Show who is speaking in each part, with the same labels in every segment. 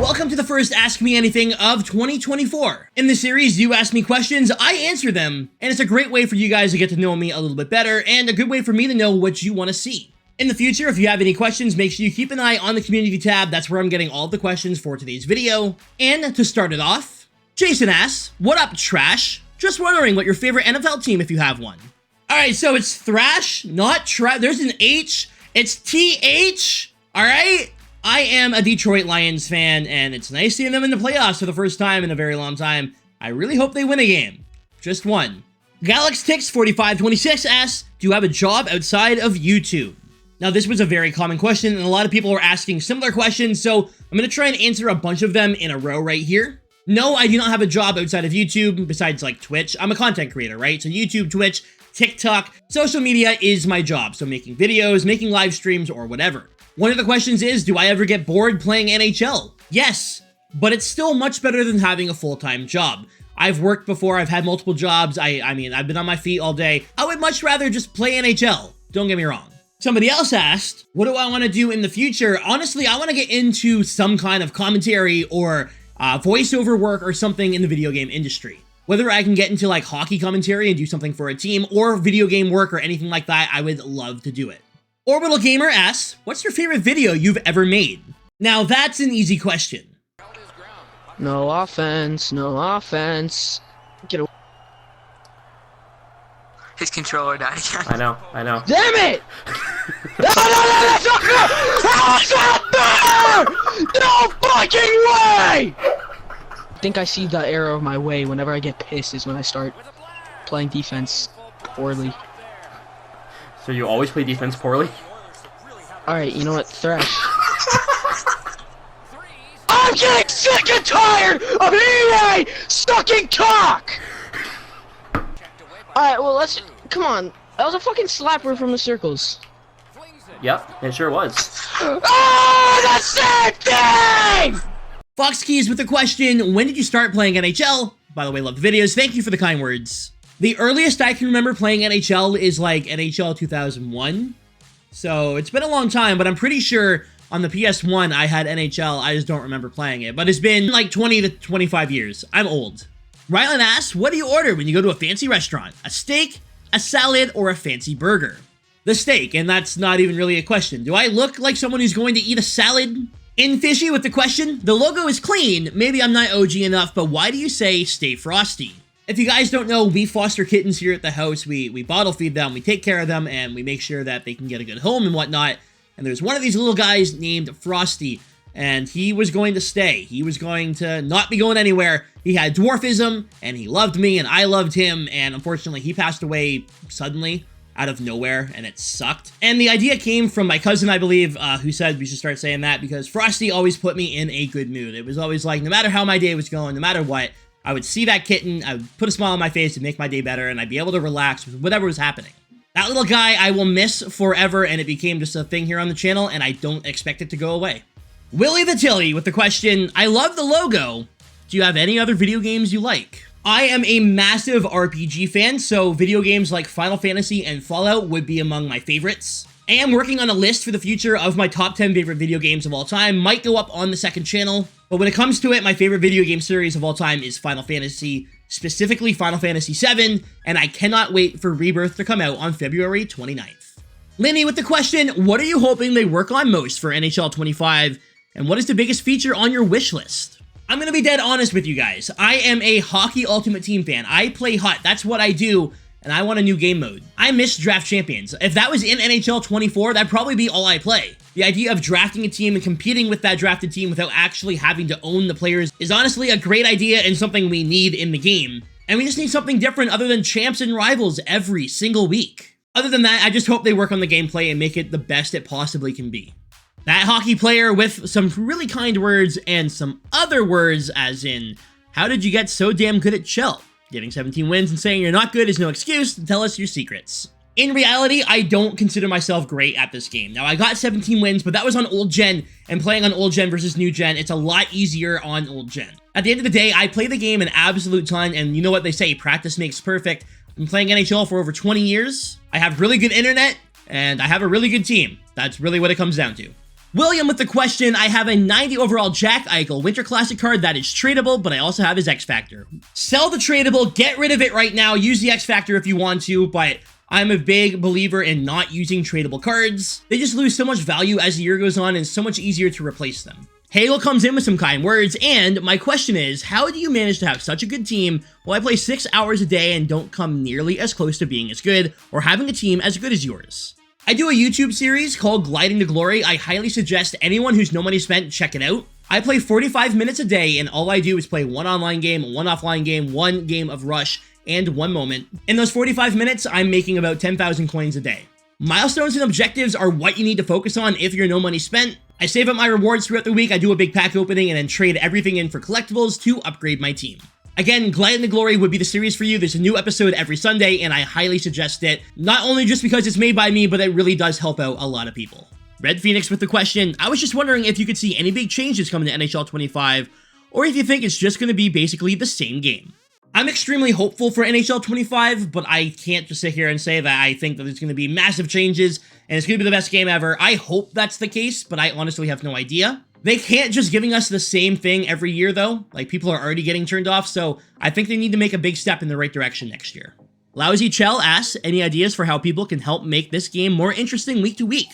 Speaker 1: Welcome to the first Ask Me Anything of 2024. In this series, you ask me questions, I answer them, and it's a great way for you guys to get to know me a little bit better, and a good way for me to know what you want to see. In the future, if you have any questions, make sure you keep an eye on the community tab. That's where I'm getting all the questions for today's video. And to start it off, Jason asks, what up, Thrash? Just wondering what your favorite NFL team if you have one. Alright, so it's Thrash, not Trash. There's an H. It's TH. Alright? I am a Detroit Lions fan, and it's nice seeing them in the playoffs for the first time in a very long time. I really hope they win a game. Just one. GalaxTix4526 asks, do you have a job outside of YouTube? Now, this was a very common question, and a lot of people were asking similar questions, so I'm going to try and answer a bunch of them in a row right here. No, I do not have a job outside of YouTube, besides, like, Twitch. I'm a content creator, right? So YouTube, Twitch, TikTok, social media is my job. So making videos, making live streams, or whatever. One of the questions is, do I ever get bored playing NHL? Yes, but it's still much better than having a full-time job. I've worked before, I've had multiple jobs, I mean, I've been on my feet all day. I would much rather just play NHL, don't get me wrong. Somebody else asked, what do I want to do in the future? Honestly, I want to get into some kind of commentary or voiceover work or something in the video game industry. Whether I can get into like hockey commentary and do something for a team or video game work or anything like that, I would love to do it. Orbital Gamer asks, what's your favorite video you've ever made? Now that's an easy question.
Speaker 2: No offense, no offense. Get away.
Speaker 3: His controller died again.
Speaker 4: I know.
Speaker 2: Damn it! No, that's not fair! That's not fair! No fucking way! I think I see the error of my way whenever I get pissed is when I start playing defense poorly.
Speaker 4: So you always play defense poorly?
Speaker 2: Alright, you know what? Thrash. I'm getting sick and tired of EA sucking cock! Alright, well let's... Come on. That was a fucking slapper from the circles.
Speaker 4: Yep, it sure was.
Speaker 2: Oh, the same thing!
Speaker 1: Fox Keys with the question, when did you start playing NHL? By the way, love the videos. Thank you for the kind words. The earliest I can remember playing NHL is like NHL 2001. So it's been a long time, but I'm pretty sure on the PS1 I had NHL. I just don't remember playing it. But it's been like 20 to 25 years. I'm old. Rylan asks, what do you order when you go to a fancy restaurant? A steak, a salad, or a fancy burger? The steak, and that's not even really a question. Do I look like someone who's going to eat a salad? In Fishy with the question, the logo is clean. Maybe I'm not OG enough, but why do you say stay frosty? If you guys don't know, we foster kittens here at the house. We bottle feed them, we take care of them, and we make sure that they can get a good home and whatnot. And there's one of these little guys named Frosty, and he was going to stay. He was going to not be going anywhere. He had dwarfism, and he loved me, and I loved him, and unfortunately he passed away suddenly, out of nowhere, and it sucked. And the idea came from my cousin, I believe, who said we should start saying that because Frosty always put me in a good mood. It was always like, no matter how my day was going, no matter what, I would see that kitten, I would put a smile on my face and make my day better, and I'd be able to relax with whatever was happening. That little guy I will miss forever, and it became just a thing here on the channel, and I don't expect it to go away. Willie The Tilly with the question, I love the logo. Do you have any other video games you like? I am a massive RPG fan, so video games like Final Fantasy and Fallout would be among my favorites. I am working on a list for the future of my top 10 favorite video games of all time. Might go up on the second channel, but when it comes to it, my favorite video game series of all time is Final Fantasy, specifically Final Fantasy VII, and I cannot wait for Rebirth to come out on February 29th. Lenny with the question, what are you hoping they work on most for NHL 25, and what is the biggest feature on your wish list? I'm gonna be dead honest with you guys. I am a Hockey Ultimate Team fan. I play HUT, that's what I do, and I want a new game mode. I miss Draft Champions. If that was in NHL 24, that'd probably be all I play. The idea of drafting a team and competing with that drafted team without actually having to own the players is honestly a great idea and something we need in the game. And we just need something different other than champs and rivals every single week. Other than that, I just hope they work on the gameplay and make it the best it possibly can be. That hockey player with some really kind words and some other words as in, how did you get so damn good at Shell? Getting 17 wins and saying you're not good is no excuse to tell us your secrets. In reality, I don't consider myself great at this game. Now, I got 17 wins, but that was on old gen, and playing on old gen versus new gen, it's a lot easier on old gen. At the end of the day, I play the game an absolute ton, and you know what they say, practice makes perfect. I've been playing NHL for over 20 years. I have really good internet, and I have a really good team. That's really what it comes down to. William with the question, I have a 90 overall Jack Eichel Winter Classic card that is tradable, but I also have his X Factor. Sell the tradable, get rid of it right now, use the X Factor if you want to, but I'm a big believer in not using tradable cards. They just lose so much value as the year goes on and it's so much easier to replace them. Halo comes in with some kind words, and my question is, how do you manage to have such a good team while I play 6 hours a day and don't come nearly as close to being as good or having a team as good as yours? I do a YouTube series called Gliding to Glory. I highly suggest anyone who's no money spent check it out. I play 45 minutes a day, and all I do is play one online game, one offline game, one game of Rush, and one moment. In those 45 minutes, I'm making about 10,000 coins a day. Milestones and objectives are what you need to focus on if you're no money spent. I save up my rewards throughout the week, I do a big pack opening, and then trade everything in for collectibles to upgrade my team. Again, Gliding to Glory would be the series for you. There's a new episode every Sunday, and I highly suggest it. Not only just because it's made by me, but it really does help out a lot of people. Red Phoenix with the question, I was just wondering if you could see any big changes coming to NHL 25, or if you think it's just going to be basically the same game. I'm extremely hopeful for NHL 25, but I can't just sit here and say that I think that there's going to be massive changes and it's going to be the best game ever. I hope that's the case, but I honestly have no idea. They can't just giving us the same thing every year, though. Like, people are already getting turned off, so I think they need to make a big step in the right direction next year. Lousy Chell asks, any ideas for how people can help make this game more interesting week to week?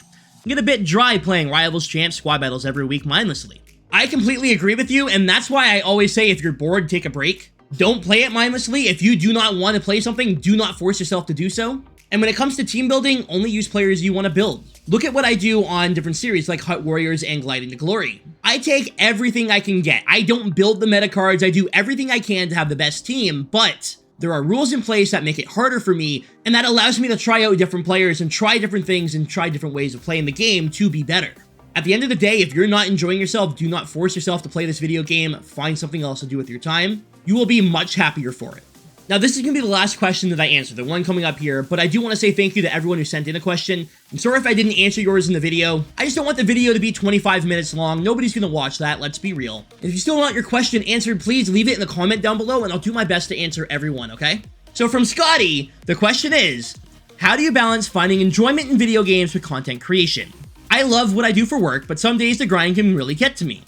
Speaker 1: I get a bit dry playing Rivals, Champs, Squad Battles every week mindlessly. I completely agree with you, and that's why I always say if you're bored, take a break. Don't play it mindlessly. If you do not want to play something, do not force yourself to do so. And when it comes to team building, only use players you want to build. Look at what I do on different series like Hut Warriors and Gliding to Glory. I take everything I can get. I don't build the meta cards. I do everything I can to have the best team, but there are rules in place that make it harder for me, and that allows me to try out different players and try different things and try different ways of playing the game to be better. At the end of the day, if you're not enjoying yourself, do not force yourself to play this video game. Find something else to do with your time. You will be much happier for it. Now, this is going to be the last question that I answer, the one coming up here, but I do want to say thank you to everyone who sent in a question. I'm sorry if I didn't answer yours in the video. I just don't want the video to be 25 minutes long. Nobody's going to watch that, let's be real. If you still want your question answered, please leave it in the comment down below, and I'll do my best to answer everyone, okay? So from Scotty, the question is, how do you balance finding enjoyment in video games with content creation? I love what I do for work, but some days the grind can really get to me.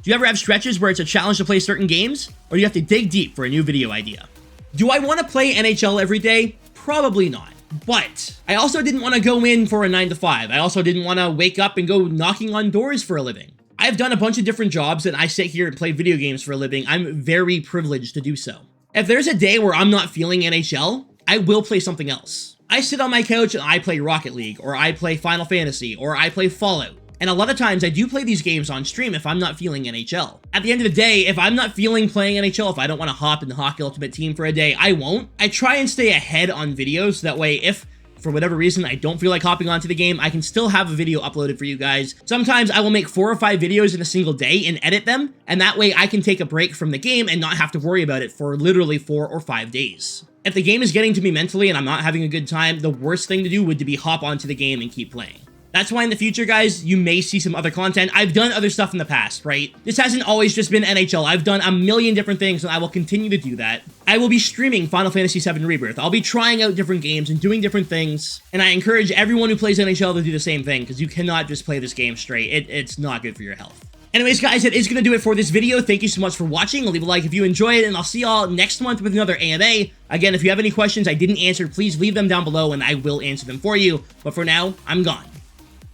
Speaker 1: Do you ever have stretches where it's a challenge to play certain games, or do you have to dig deep for a new video idea? Do I want to play NHL every day? Probably not. But I also didn't want to go in for a 9 to 5. I also didn't want to wake up and go knocking on doors for a living. I've done a bunch of different jobs and I sit here and play video games for a living. I'm very privileged to do so. If there's a day where I'm not feeling NHL, I will play something else. I sit on my couch and I play Rocket League, or I play Final Fantasy, or I play Fallout. And a lot of times I do play these games on stream if I'm not feeling NHL. At the end of the day, if I'm not feeling playing NHL, if I don't want to hop in the Hockey Ultimate Team for a day, I won't. I try and stay ahead on videos, so that way if, for whatever reason, I don't feel like hopping onto the game, I can still have a video uploaded for you guys. Sometimes I will make 4 or 5 videos in a single day and edit them, and that way I can take a break from the game and not have to worry about it for literally 4 or 5 days. If the game is getting to me mentally and I'm not having a good time, the worst thing to do would be hop onto the game and keep playing. That's why in the future, guys, you may see some other content. I've done other stuff in the past, right? This hasn't always just been NHL. I've done a million different things, and I will continue to do that. I will be streaming Final Fantasy VII Rebirth. I'll be trying out different games and doing different things, and I encourage everyone who plays NHL to do the same thing, because you cannot just play this game straight. It's not good for your health. Anyways, guys, that is going to do it for this video. Thank you so much for watching. Leave a like if you enjoyed, and I'll see y'all next month with another AMA. Again, if you have any questions I didn't answer, please leave them down below, and I will answer them for you. But for now, I'm gone.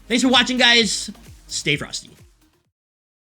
Speaker 1: Thanks for watching, guys. Stay frosty.